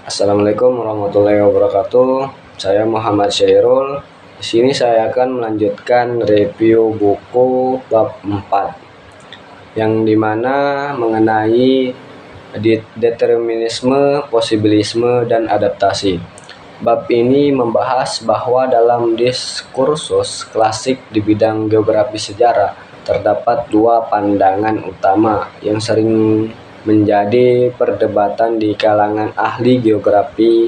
Assalamualaikum warahmatullahi wabarakatuh. Saya Muhammad Syairul. Di sini saya akan melanjutkan review buku bab 4 yang dimana mengenai determinisme, posibilisme, dan adaptasi. Bab ini membahas bahwa dalam diskursus klasik di bidang geografi sejarah terdapat dua pandangan utama yang sering menjadi perdebatan di kalangan ahli geografi.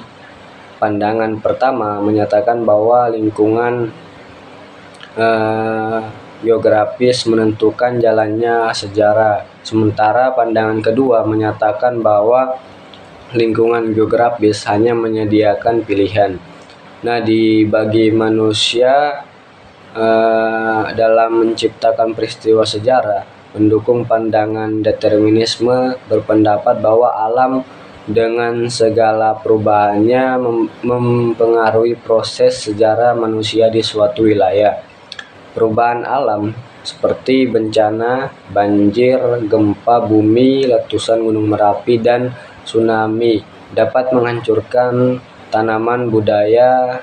Pandangan pertama menyatakan bahwa lingkungan geografis menentukan jalannya sejarah, sementara pandangan kedua menyatakan bahwa lingkungan geografis hanya menyediakan pilihan. Nah, bagi manusia dalam menciptakan peristiwa sejarah, pendukung pandangan determinisme berpendapat bahwa alam dengan segala perubahannya mempengaruhi proses sejarah manusia di suatu wilayah. Perubahan alam seperti bencana, banjir, gempa bumi, letusan gunung Merapi, dan tsunami dapat menghancurkan tanaman, budaya,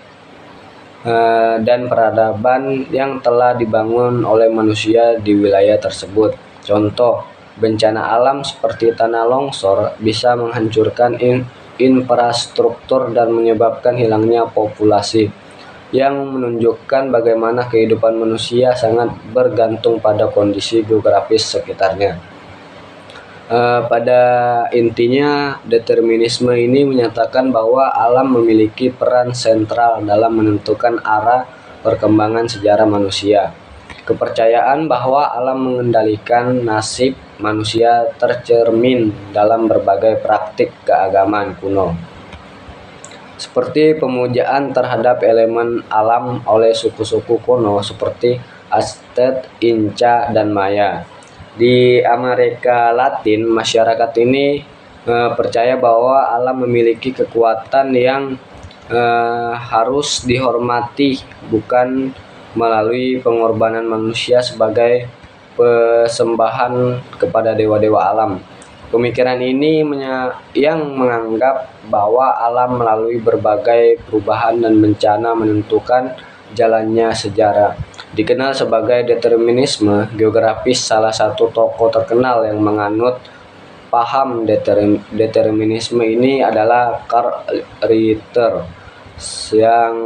dan peradaban yang telah dibangun oleh manusia di wilayah tersebut. Contoh, bencana alam seperti tanah longsor bisa menghancurkan infrastruktur dan menyebabkan hilangnya populasi, yang menunjukkan bagaimana kehidupan manusia sangat bergantung pada kondisi geografis sekitarnya. Pada intinya, determinisme ini menyatakan bahwa alam memiliki peran sentral dalam menentukan arah perkembangan sejarah manusia. Kepercayaan bahwa alam mengendalikan nasib manusia tercermin dalam berbagai praktik keagamaan kuno, seperti pemujaan terhadap elemen alam oleh suku-suku kuno seperti Aztec, Inca, dan Maya. Di Amerika Latin, masyarakat ini percaya bahwa alam memiliki kekuatan yang harus dihormati, bukan melalui pengorbanan manusia sebagai persembahan kepada dewa-dewa alam. Pemikiran ini yang menganggap bahwa alam melalui berbagai perubahan dan bencana menentukan jalannya sejarah. Dikenal sebagai determinisme geografis, salah satu tokoh terkenal yang menganut paham determinisme ini adalah Karl Ritter yang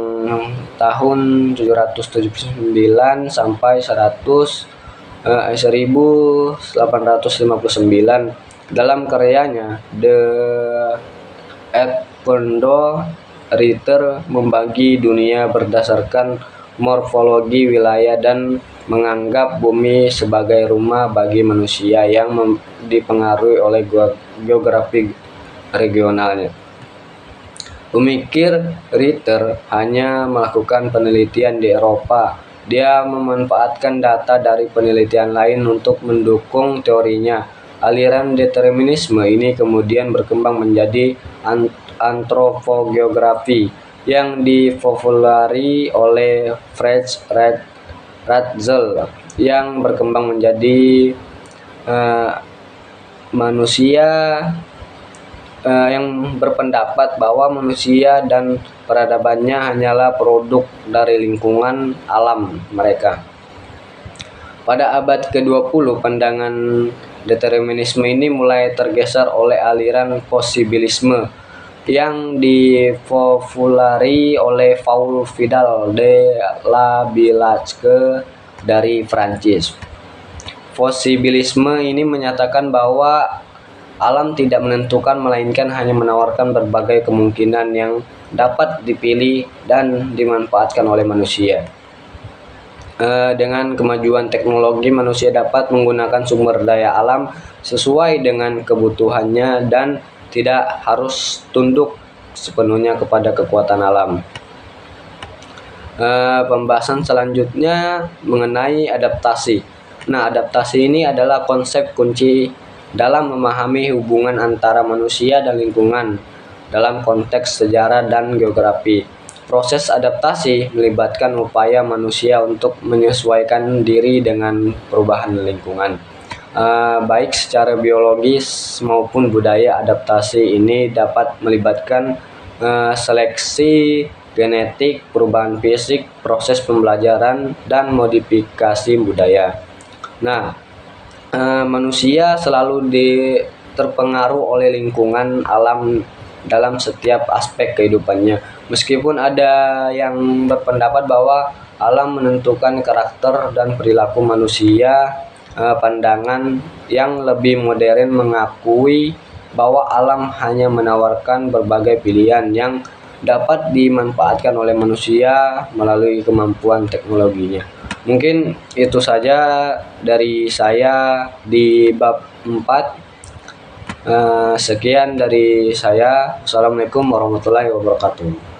tahun 779 sampai 1859. Dalam karyanya The Adventures, Ritter membagi dunia berdasarkan morfologi wilayah dan menganggap bumi sebagai rumah bagi manusia yang dipengaruhi oleh geografi regionalnya. Pemikir Ritter hanya melakukan penelitian di Eropa. Dia memanfaatkan data dari penelitian lain untuk mendukung teorinya. Aliran determinisme ini kemudian berkembang menjadi antropogeografi yang dipopulari oleh Fritz Ratzel, yang berkembang menjadi manusia yang berpendapat bahwa manusia dan peradabannya hanyalah produk dari lingkungan alam mereka. Pada abad ke-20, pandangan determinisme ini mulai tergeser oleh aliran posibilisme yang dipopulari oleh Paul Vidal de la Villaque dari Prancis. Posibilisme ini menyatakan bahwa alam tidak menentukan, melainkan hanya menawarkan berbagai kemungkinan yang dapat dipilih dan dimanfaatkan oleh manusia. Dengan kemajuan teknologi, manusia dapat menggunakan sumber daya alam sesuai dengan kebutuhannya dan tidak harus tunduk sepenuhnya kepada kekuatan alam. Pembahasan selanjutnya mengenai adaptasi. Nah, adaptasi ini adalah konsep kunci dalam memahami hubungan antara manusia dan lingkungan dalam konteks sejarah dan geografi. Proses adaptasi melibatkan upaya manusia untuk menyesuaikan diri dengan perubahan lingkungan. baik secara biologis maupun budaya. Adaptasi ini dapat melibatkan seleksi genetik, perubahan fisik, proses pembelajaran, dan modifikasi budaya. Nah, manusia selalu terpengaruh oleh lingkungan alam dalam setiap aspek kehidupannya. Meskipun ada yang berpendapat bahwa alam menentukan karakter dan perilaku manusia, pandangan yang lebih modern mengakui bahwa alam hanya menawarkan berbagai pilihan yang dapat dimanfaatkan oleh manusia melalui kemampuan teknologinya. Mungkin itu saja dari saya di bab 4. Sekian dari saya. Assalamualaikum warahmatullahi wabarakatuh.